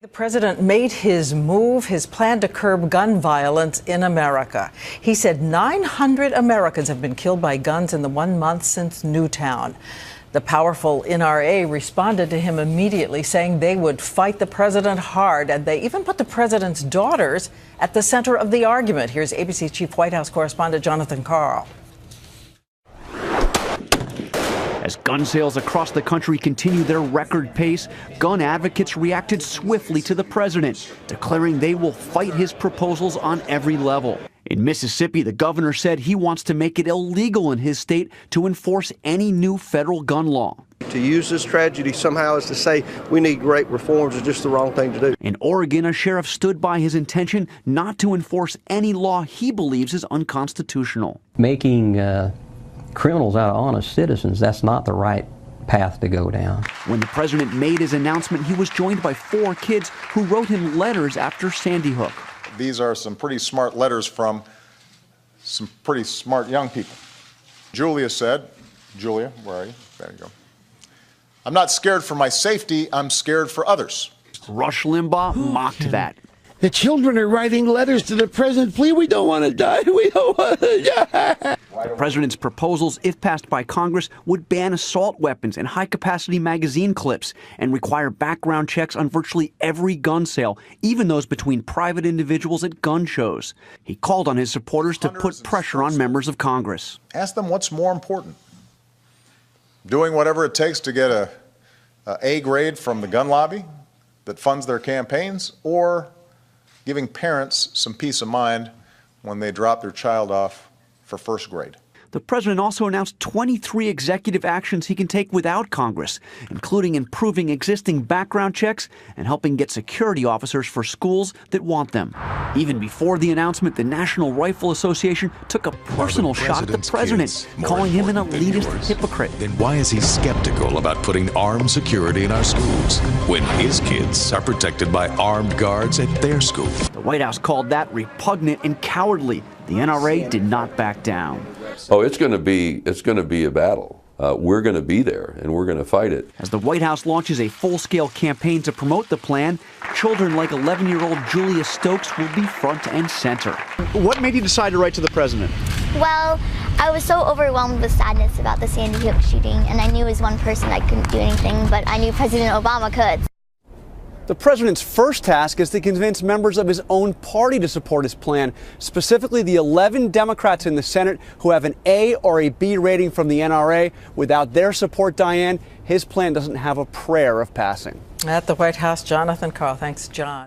The president made his move, his plan to curb gun violence in America. He said 900 Americans have been killed by guns in the 1 month since Newtown. The powerful NRA responded to him immediately, saying they would fight the president hard, and they even put the president's daughters at the center of the argument. Here's ABC's chief White House correspondent Jon Karl. As gun sales across the country continue their record pace, gun advocates reacted swiftly to the president, declaring they will fight his proposals on every level. In Mississippi, the governor said he wants to make it illegal in his state to enforce any new federal gun law. To use this tragedy somehow as to say we need great reforms is just the wrong thing to do. In Oregon, a sheriff stood by his intention not to enforce any law he believes is unconstitutional. Making criminals out of honest citizens, that's not the right path to go down. When the president made his announcement, he was joined by 4 kids who wrote him letters after Sandy Hook. These are some pretty smart letters from some pretty smart young people. Julia said, Julia, where are you? There you go. I'm not scared for my safety, I'm scared for others. Rush Limbaugh mocked that. The children are writing letters to the president. Please, we don't want to die. We don't want to die. The president's proposals, if passed by Congress, would ban assault weapons and high-capacity magazine clips and require background checks on virtually every gun sale, even those between private individuals at gun shows. He called on his supporters to put pressure on members of Congress. Ask them what's more important. Doing whatever it takes to get a A grade from the gun lobby that funds their campaigns, or giving parents some peace of mind when they drop their child off for first grade. The president also announced 23 executive actions he can take without Congress, including improving existing background checks and helping get security officers for schools that want them. Even before the announcement, the National Rifle Association took a personal shot at the president, calling him an elitist hypocrite. Then why is he skeptical about putting armed security in our schools when his kids are protected by armed guards at their school? The White House called that repugnant and cowardly. The NRA did not back down. Oh, it's going to be a battle. We're going to be there, and we're going to fight it. As the White House launches a full-scale campaign to promote the plan, children like 11-year-old Julia Stokes will be front and center. What made you decide to write to the president? Well, I was so overwhelmed with sadness about the Sandy Hook shooting, and I knew as one person I couldn't do anything, but I knew President Obama could. The president's first task is to convince members of his own party to support his plan, specifically the 11 Democrats in the Senate who have an A or a B rating from the NRA. Without their support, Diane, his plan doesn't have a prayer of passing. At the White House, Jon Karl. Thanks, John.